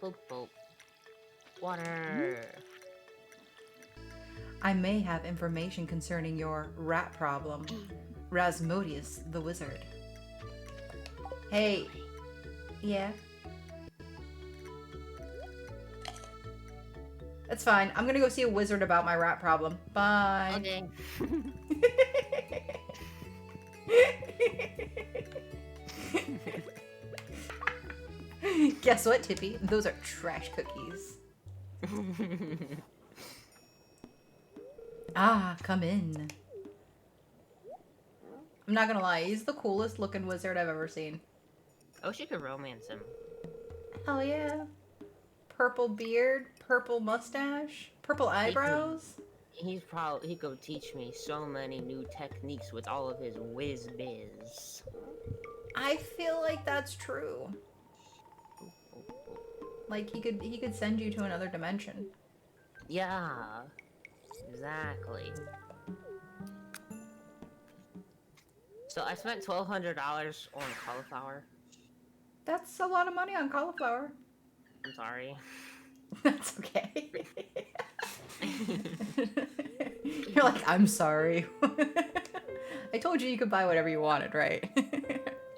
Boop, boop. Water. I may have information concerning your rat problem. Rasmodius, the wizard. Hey. Yeah. That's fine. I'm gonna go see a wizard about my rat problem. Bye. Okay. Guess what, Tippy? Those are trash cookies. Ah, come in. I'm not gonna lie, he's the coolest looking wizard I've ever seen. I wish you could romance him. Hell yeah. Purple beard, purple mustache, purple eyebrows. He could teach me so many new techniques with all of his whiz biz. I feel like that's true. Like he could send you to another dimension. Yeah, exactly. So I spent $1,200 on cauliflower. That's a lot of money on cauliflower. I'm sorry. That's okay. You're like, I'm sorry. I told you could buy whatever you wanted, right?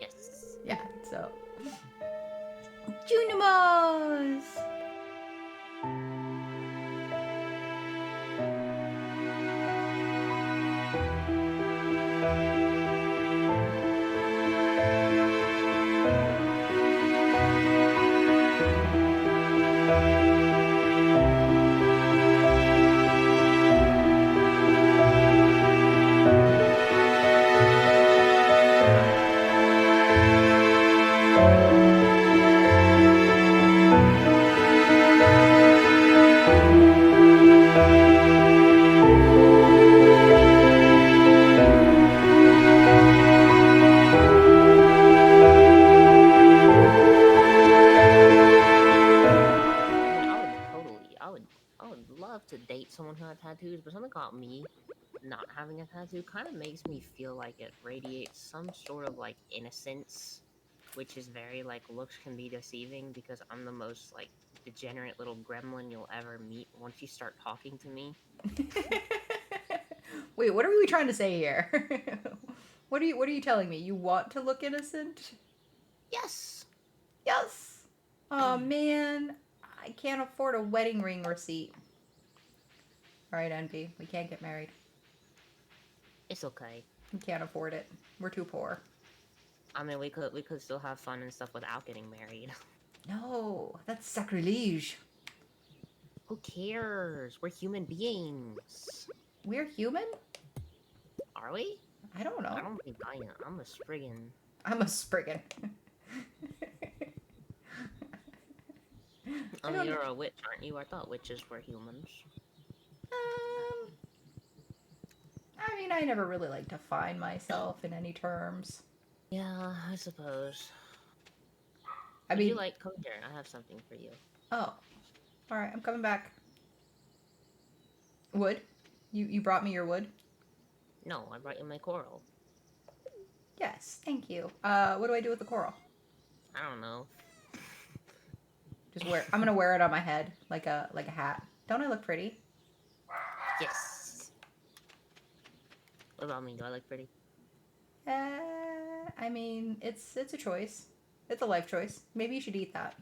Yes. Yeah, so. Junimos! I would love to date someone who had tattoos, but something about me not having a tattoo kind of makes me feel like it radiates some sort of like innocence, which is very like looks can be deceiving because I'm the most like degenerate little gremlin you'll ever meet once you start talking to me. Wait, what are we trying to say here? What are you telling me? You want to look innocent? Yes. Yes. Oh man, I can't afford a wedding ring receipt. All right, Envy, we can't get married. It's okay. We can't afford it. We're too poor. I mean, we could still have fun and stuff without getting married. No, that's sacrilege. Who cares? We're human beings. We're human? Are we? I don't know. I don't think I am. I'm a Spriggan. I'm a Spriggan. I mean, you're a witch, aren't you? I thought witches were humans. I mean, I never really like to define myself in any terms. Yeah, I suppose. I mean, you like, come here, I have something for you. Oh, all right, I'm coming back. Wood? You brought me your wood? No, I brought you my coral. Yes, thank you. What do I do with the coral? I don't know. Just wear. I'm gonna wear it on my head like a hat. Don't I look pretty? Yes. What about me? Do I look pretty? I mean, it's a choice. It's a life choice. Maybe you should eat that.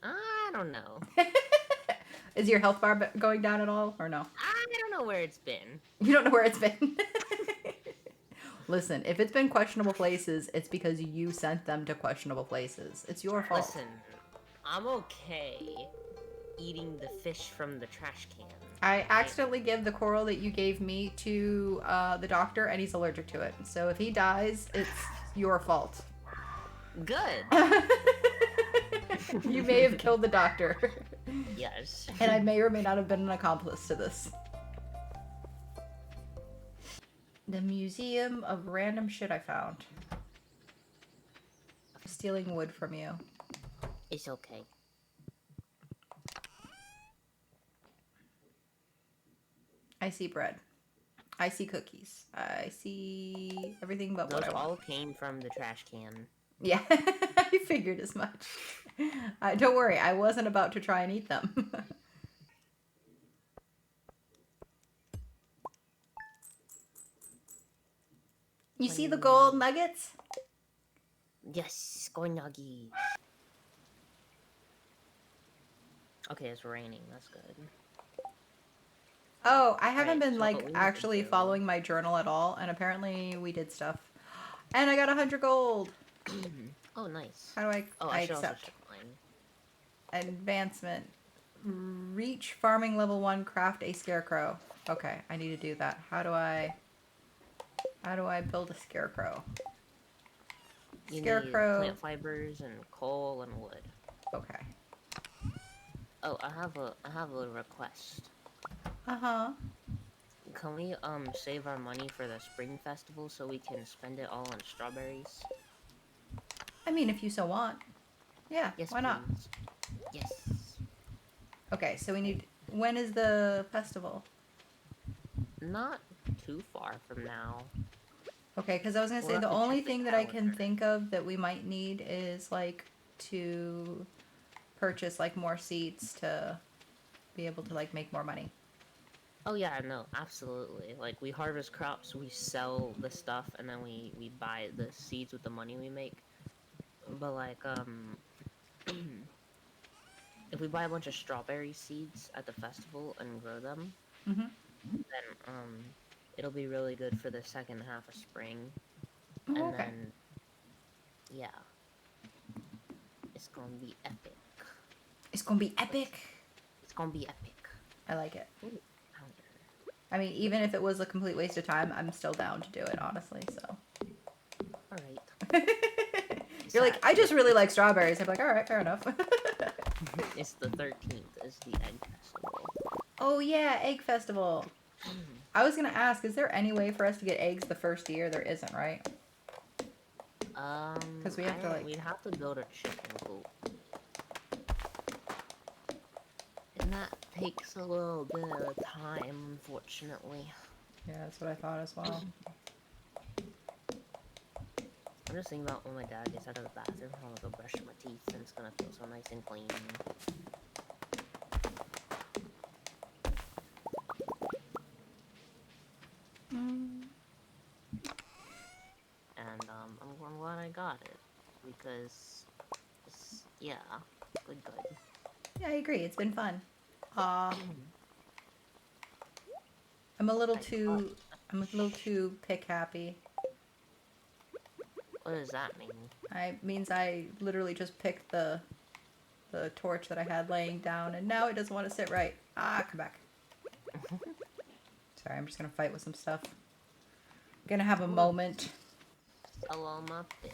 I don't know. Is your health bar going down at all, or no? I don't know where it's been. You don't know where it's been. Listen, if it's been questionable places, it's because you sent them to questionable places. It's your fault. Listen, I'm okay eating the fish from the trash can. I accidentally give the coral that you gave me to the doctor, and he's allergic to it. So if he dies, it's your fault. Good. You may have killed the doctor. Yes. And I may or may not have been an accomplice to this. The Museum of Random Shit I found. I'm stealing wood from you. It's okay. I see bread. I see cookies. I see everything but Those what I want. all came from the trash can. Yeah, I figured as much. Don't worry, I wasn't about to try and eat them. You see the gold Money. nuggets? Yes, going nuggies. Okay, it's raining. That's good. Oh, I haven't Alright, been so what like we need to actually do... following my journal at all, and apparently we did stuff. And I got 100 gold. Oh, nice. How do Oh, I I should also accept? check mine. Advancement. Reach farming level 1, craft a scarecrow. Okay, I need to do that. How do I build a scarecrow? You need Scarecrow. plant fibers and coal and wood. Okay. Oh, I have a request. Uh-huh. Can we save our money for the spring festival so we can spend it all on strawberries? I mean, if you so want. Yeah, Yes, why not? please. Yes. Okay, so we need... When is the festival? Not too far from now. Okay, because I was going to We'll say have the to only check the thing that I can calendar. think of that we might need is like to purchase like more seeds to be able to like make more money. Oh yeah, no, absolutely. Like we harvest crops, we sell the stuff, and then we buy the seeds with the money we make. But like if we buy a bunch of strawberry seeds at the festival and grow them, Mm-hmm. then it'll be really good for the second half of spring. Oh, And okay. then yeah, it's gonna be epic. It's gonna be But epic. it's gonna be epic. I like it. Ooh, pounder. I mean, even if it was a complete waste of time, I'm still down to do it, honestly. So. Alright. You're like, Sad. I just really like strawberries. I'm like, all right, fair enough. It's the 13th, is the egg festival. Oh yeah, egg festival. I was gonna ask, is there any way for us to get eggs the first year? There isn't, right? Because we have to like. We'd have to build a chicken coop. And that takes a little bit of time, unfortunately. Yeah, that's what I thought as well. I'm just thinking about when my dad gets out of the bathroom, I'm gonna go brush my teeth and it's gonna feel so nice and clean. Mm. And I'm glad I got it. Because it's, yeah, good. Yeah, I agree. It's been fun. I'm a little I got too. I'm a little too pick happy. What does that mean? It means I literally just picked the torch that I had laying down, and now it doesn't want to sit right. Ah, come back. Sorry, I'm just gonna fight with some stuff. Gonna have a moment. Hello, my fish.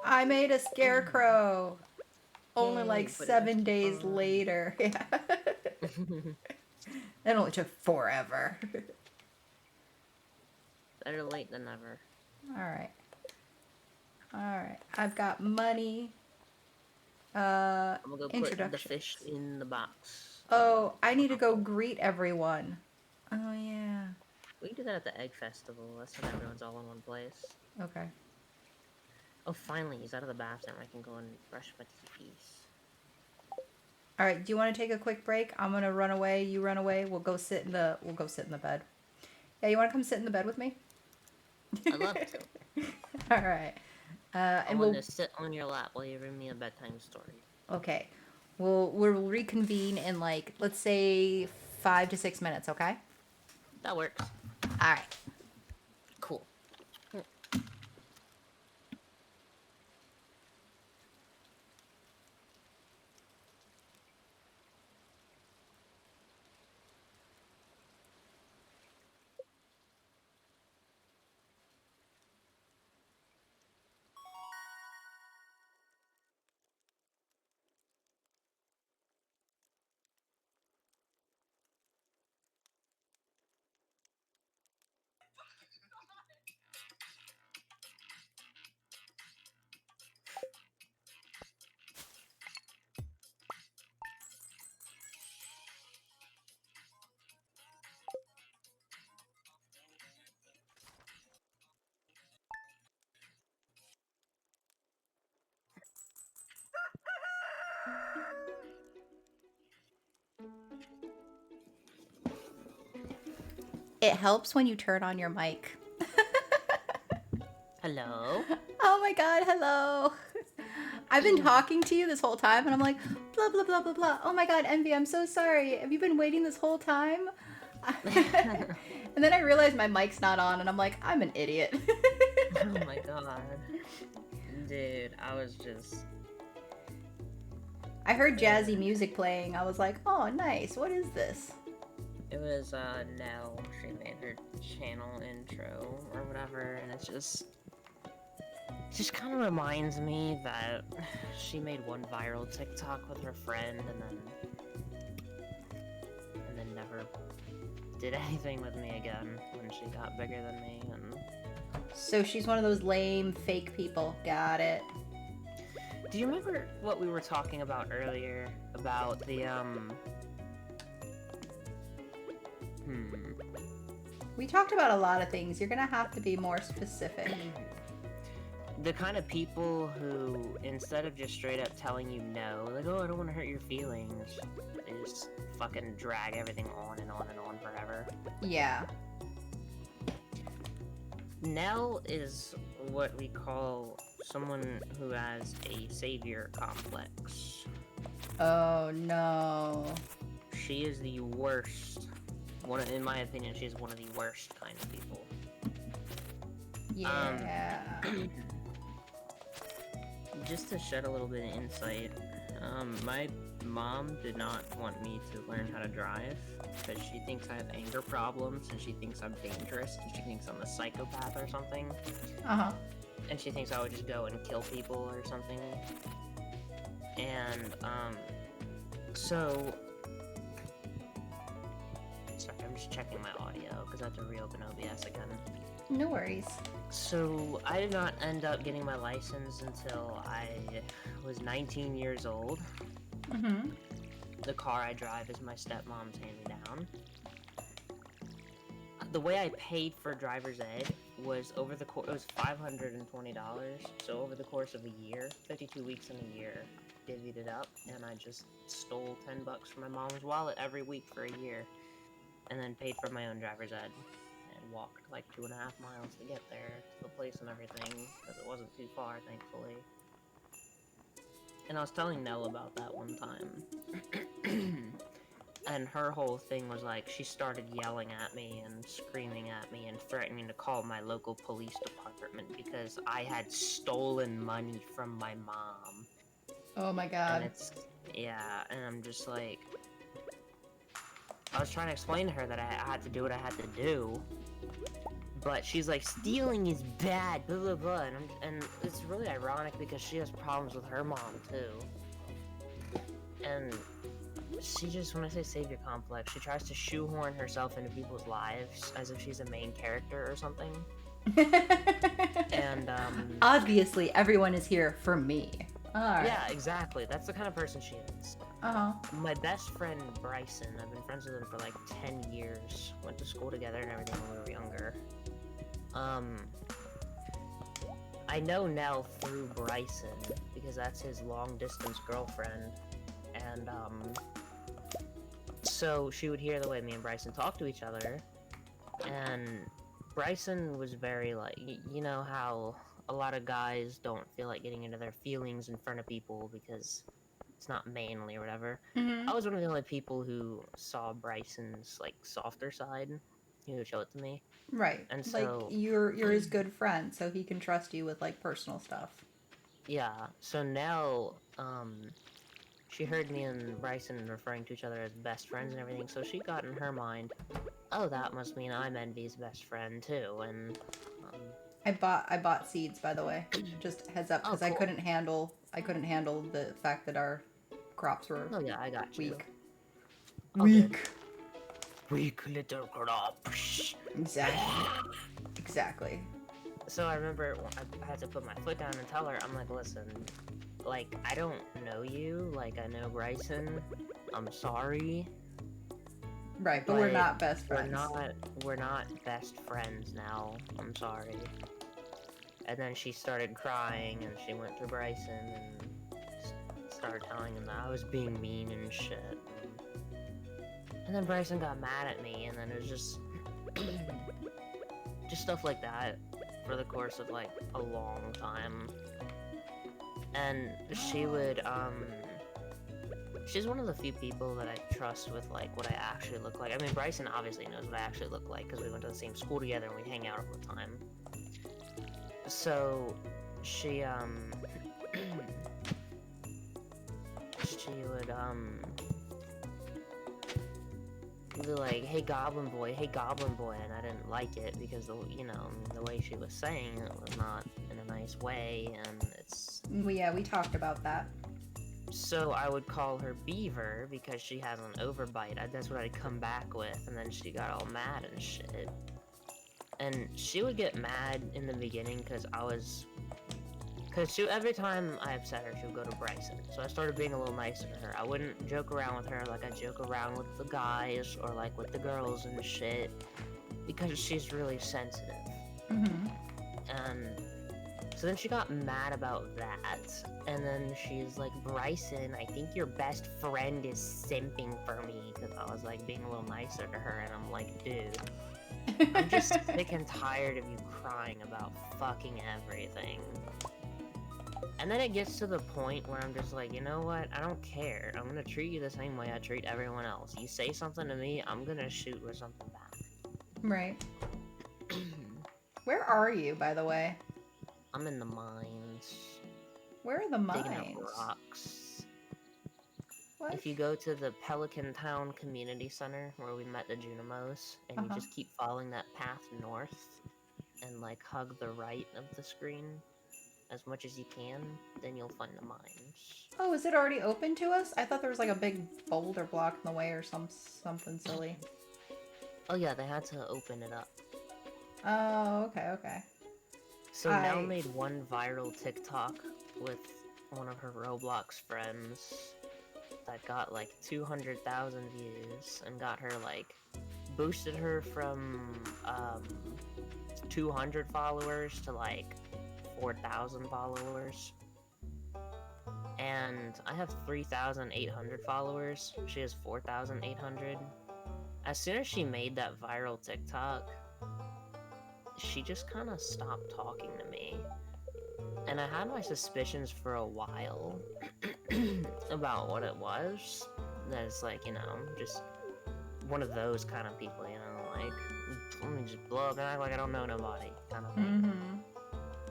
I made a scarecrow. Only like Yay, but it was 7 days fun. later. Yeah. It only took forever. Better late than never. Alright. Alright. I've got money. I'm gonna go put the Introductions. fish in the box. Oh, I need to go greet everyone. Oh, yeah. We can do that at the egg festival. That's when everyone's all in one place. Okay. Oh, finally, he's out of the bathroom. I can go and brush my teeth. Alright, do you want to take a quick break? I'm gonna run away, you run away. We'll go sit in the bed. Yeah, you wanna come sit in the bed with me? I'd love to. Alright. I And want we'll to sit on your lap while you read me a bedtime story. okay. We'll reconvene in like let's say 5 to 6 minutes, okay? That works. Alright. Cool. It helps when you turn on your mic. Hello? Oh my god, hello. I've been talking to you this whole time and I'm like, blah, blah, blah, blah, blah. Oh my god, Envy, I'm so sorry. Have you been waiting this whole time? And then I realized my mic's not on and I'm like, I'm an idiot. Oh my god. Dude, I was just... I heard jazzy music playing. I was like, oh, nice. What is this? It was, Nell. She made her channel intro or whatever, and it's just... It just kind of reminds me that she made one viral TikTok with her friend, and then never did anything with me again when she got bigger than me, and... So she's one of those lame fake people. Got it. Do you remember what we were talking about earlier? About the, We talked about a lot of things. You're gonna have to be more specific. The kind of people who, instead of just straight up telling you no, like, oh, I don't want to hurt your feelings, they just fucking drag everything on and on and on forever. Yeah. Nell is what we call someone who has a savior complex. Oh no. She is the worst. In my opinion, she is one of the worst kind of people. Yeah. Just to shed a little bit of insight, my mom did not want me to learn how to drive because she thinks I have anger problems and she thinks I'm dangerous and she thinks I'm a psychopath or something. Uh-huh. And she thinks I would just go and kill people or something. And, so... Sorry, I'm just checking my audio because I have to reopen OBS again. No worries. So, I did not end up getting my license until I was 19 years old. Mm-hmm. The car I drive is my stepmom's hand-me-down. The way I paid for driver's ed was over the course, it was $520, so over the course of a year, 52 weeks in a year, divvied it up, and I just stole $10 from my mom's wallet every week for a year, and then paid for my own driver's ed, and walked like 2.5 miles to get there, to the place and everything, because it wasn't too far, thankfully. And I was telling Nell about that one time. And her whole thing was like, she started yelling at me and screaming at me and threatening to call my local police department because I had stolen money from my mom. Oh my god. And yeah, and I'm just like, I was trying to explain to her that I had to do what I had to do. But she's like, stealing is bad, blah blah blah, and it's really ironic because she has problems with her mom too. And she just, when I say savior complex, she tries to shoehorn herself into people's lives as if she's a main character or something. And, obviously, everyone is here for me. Alright. yeah, exactly. That's the kind of person she is. Uh-huh. My best friend, Bryson, I've been friends with him for like 10 years. Went to school together and everything when we were younger. I know Nell through Bryson, because that's his long-distance girlfriend. And, so she would hear the way me and Bryson talk to each other, and Bryson was very, like, you know how a lot of guys don't feel like getting into their feelings in front of people because it's not manly or whatever. Mm-hmm. I was one of the only people who saw Bryson's, like, softer side. He would show it to me. Right. And like, so... you're his good friend, so he can trust you with, like, personal stuff. Yeah, so Nell, she heard me and Bryson referring to each other as best friends and everything, so she got in her mind, oh, that must mean I'm Envy's best friend too, and, I bought seeds, by the way. Just heads up, because Oh, cool. I couldn't handle the fact that our crops were oh yeah, I got you. weak. Oh, Weak. good. Weak little crops. Exactly. So I remember I had to put my foot down and tell her, I'm like, listen, like, I don't know you, like, I know Bryson, I'm sorry. Right, but we're not best We're friends. we're not best friends now, I'm sorry. And then she started crying, and she went to Bryson, and started telling him that I was being mean and shit. And then Bryson got mad at me, and then it was just... just stuff like that for the course of like a long time. And she would she's one of the few people that I trust with like what I actually look like. I mean, Bryson obviously knows what I actually look like because we went to the same school together and we hang out all the time. So she she would be like, hey goblin boy, and I didn't like it because the way she was saying it was not in a nice way, and it's Yeah, we talked about that. so I would call her Beaver because she has an overbite. That's what I'd come back with, and then she got all mad and shit. And she would get mad in the beginning because every time I upset her, she would go to Bryson. So I started being a little nicer to her. I wouldn't joke around with her like I joke around with the guys or like with the girls and shit, because she's really sensitive. Mm-hmm. And so then she got mad about that, and then she's like, Bryson, I think your best friend is simping for me, because I was like being a little nicer to her, and I'm like, dude, I'm just sick and tired of you crying about fucking everything. And then it gets to the point where I'm just like, you know what? I don't care. I'm gonna treat you the same way I treat everyone else. You say something to me, I'm gonna shoot with something back. Right. Where are you, by the way? I'm in the mines. Where are the Digging up mines? rocks. What? If you go to the Pelican Town Community Center where we met the Junimos, and you just keep following that path north, and like hug the right of the screen as much as you can, then you'll find the mines. Oh, is it already open to us? I thought there was like a big boulder block in the way or something silly. Oh yeah, they had to open it up. Oh, okay. So Nell made one viral TikTok with one of her Roblox friends that got like 200,000 views and got her like boosted her from 200 followers to like 4,000 followers. And I have 3,800 followers. She has 4,800. As soon as she made that viral TikTok, she just kind of stopped talking to me. And I had my suspicions for a while about what it was. That it's like, just one of those kind of people, like, let me just blow up and act like I don't know nobody kind of thing. Mm-hmm.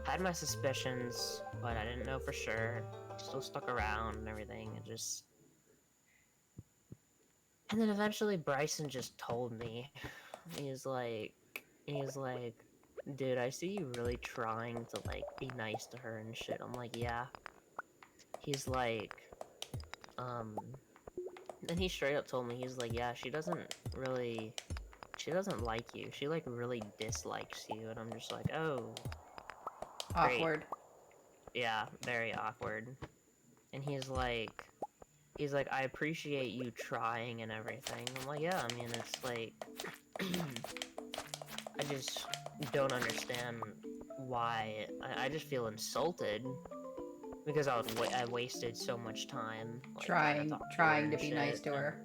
Had my suspicions, but I didn't know for sure. Still stuck around and everything, and then eventually Bryson just told me. He's like, dude, I see you really trying to like be nice to her and shit. I'm like, yeah. He's like, and he straight up told me, he's like, yeah, she doesn't like you. She like really dislikes you. And I'm just like, oh, Awkward. great. Yeah, very awkward. And he's like, I appreciate you trying and everything. I'm like, yeah, I mean, it's like, I just don't understand why. I just feel insulted because I wasted so much time like, trying to be nice to her.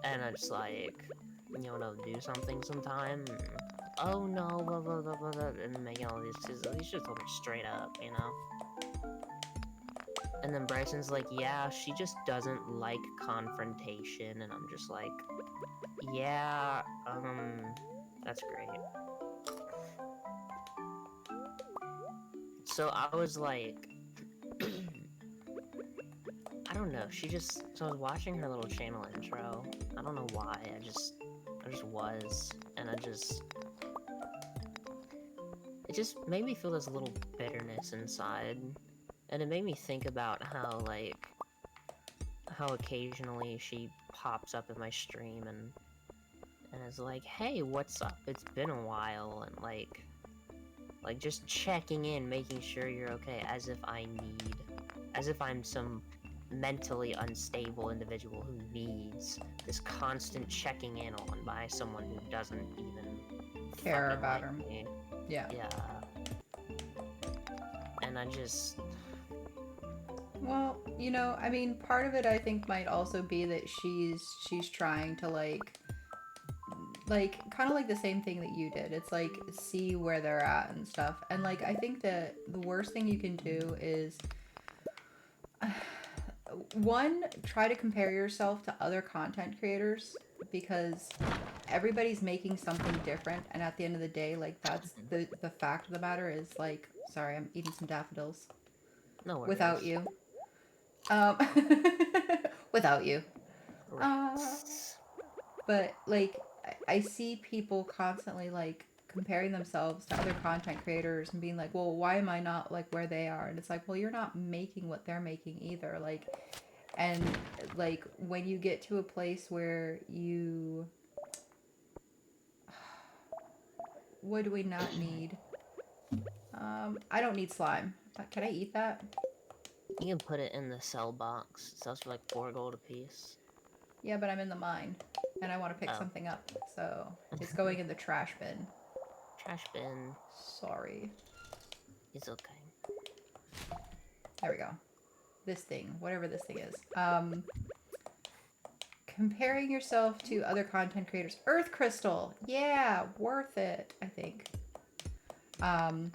And it's like, you want to do something sometime? Oh no, blah blah blah blah, and making all these. You should have told me straight up, And then Bryson's like, yeah, she just doesn't like confrontation, and I'm just like, yeah, that's great. So I was like, I don't know, so I was watching her little channel intro, I don't know why, I just was, and it just made me feel this little bitterness inside, and it made me think about how occasionally she pops up in my stream and is like, hey, what's up, it's been a while, and like just checking in, making sure you're okay, as if I'm some mentally unstable individual who needs this constant checking in on by someone who doesn't even care about her. Me. Yeah. And I just... Well, I mean, part of it I think might also be that she's trying to like like kind of like the same thing that you did. It's like see where they're at and stuff. And like I think that the worst thing you can do is one, try to compare yourself to other content creators because everybody's making something different, and at the end of the day, like that's Mhm. the fact of the matter is like, sorry, I'm eating some daffodils No without worries. you. Um, without you. Uh, Rats. but like I see people constantly like comparing themselves to other content creators and being like, well, why am I not like where they are? And it's like, well, you're not making what they're making either. Like, and like when you get to a place where you, what do we not need? I don't need slime. Can I eat that? You can put it in the sell box. It sells for like 4 gold a piece. Yeah, but I'm in the mine and I want to pick Oh. something up. So it's going in the trash bin. Trash bin. Sorry. It's okay. There we go. This thing, whatever this thing is. Comparing yourself to other content creators. Earth Crystal. Yeah, worth it, I think. Um,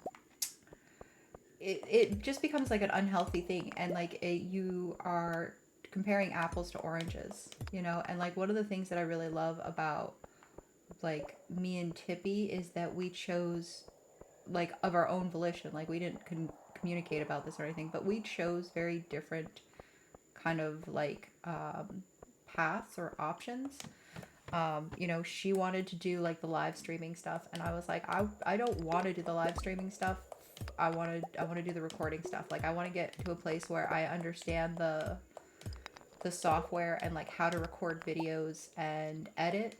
it just becomes like an unhealthy thing, and like you are comparing apples to oranges, you know. And like one of the things that I really love about like me and Tippy is that we chose like of our own volition, like we didn't communicate about this or anything, but we chose very different kind of like paths or options. You know, she wanted to do like the live streaming stuff, and I was like, I don't want to do the live streaming stuff. I want to do the recording stuff. Like I want to get to a place where I understand the software and like how to record videos and edit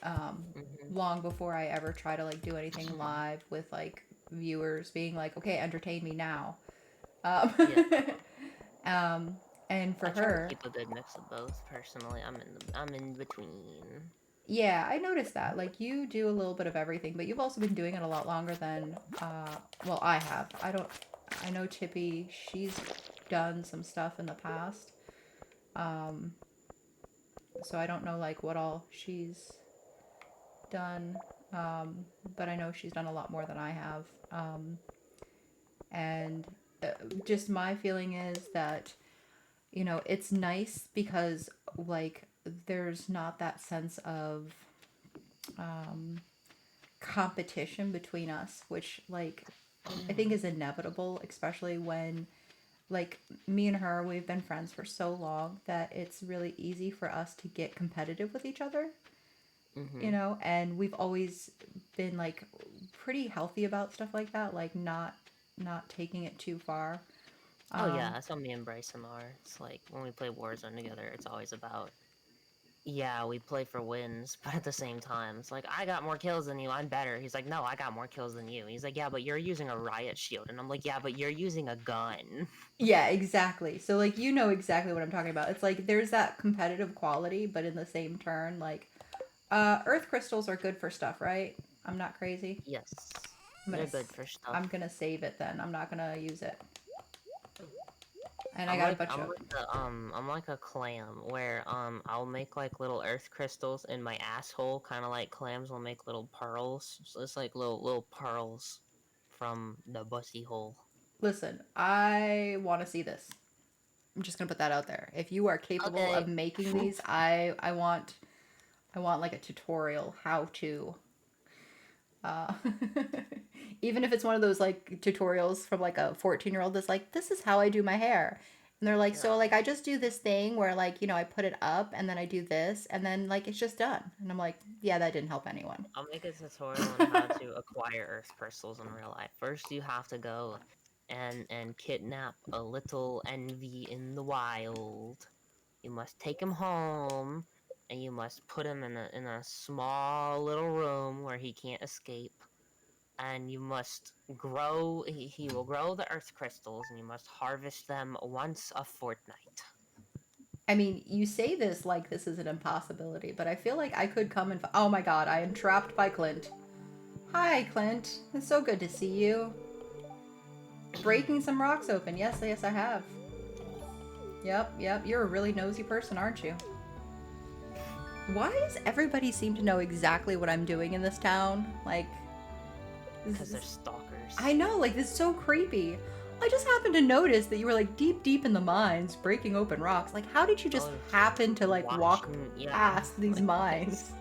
Hmm. long before I ever try to like do anything live with like viewers being like, okay, entertain me now. Um, Yeah. um, and for I try to her, keep a good mix of both. Personally, I'm in between. yeah, I noticed that. Like you do a little bit of everything, but you've also been doing it a lot longer than well, I have. I don't I know Tippy, she's done some stuff in the past. Um so I don't know like what all she's done. Um but I know she's done a lot more than I have. And just my feeling is that you know, it's nice because like there's not that sense of um competition between us, which like I think is inevitable, especially when like me and her, we've been friends for so long that it's really easy for us to get competitive with each other, you Hmm. know, and we've always been like pretty healthy about stuff like that, like not taking it too far. Oh yeah, Um that's how me and Bryson are. It's like when we play Warzone together, it's always about, yeah, we play for wins, but at the same time, it's like, I got more kills than you, I'm better. He's like, no, I got more kills than you. He's like, yeah, but you're using a riot shield. And I'm like, yeah, but you're using a gun. yeah, exactly. So like you know exactly what I'm talking about. It's like there's that competitive quality, but in the same turn like earth crystals are good for stuff, right? I'm not crazy. Yes, I'm gonna they're good for stuff. I'm gonna save it then. I'm not gonna use it. And I I'm got a like bunch I'm of like a I'm like a clam where I'll make like little earth crystals in my asshole, kind of like clams will make little pearls. So it's like little pearls from the bussy hole. listen, I want to see this. I'm just gonna put that out there. If you are capable of Okay. making these, I want like a tutorial how to. Uh, even if it's one of those like tutorials from like a 14-year-old that's like, this is how I do my hair. And they're like, so Yeah. like I just do this thing where like, you know, I put it up and then I do this and then like it's just done. And I'm like, yeah, that didn't help anyone. I'll make a tutorial on how to acquire earth crystals in real life. First, you have to go and kidnap a little envy in the wild. You must take him home, and you must put him in a small little room where he can't escape. And you must grow. He will grow the earth crystals, and you must harvest them once a fortnight. I mean, you say this like this is an impossibility, but I feel like I could come and. Oh my god, I am trapped by Clint. Hi, Clint. It's so good to see you. Breaking some rocks open. Yes, yes, I have. Yep, yep. You're a really nosy person, aren't you? Why does everybody seem to know exactly what I'm doing in this town? Like, Because they're stalkers. I know, like, this is so creepy. I just happened to notice that you were like deep in the mines, breaking open rocks. Like, how did you just happen to like walk Yeah. past these mines?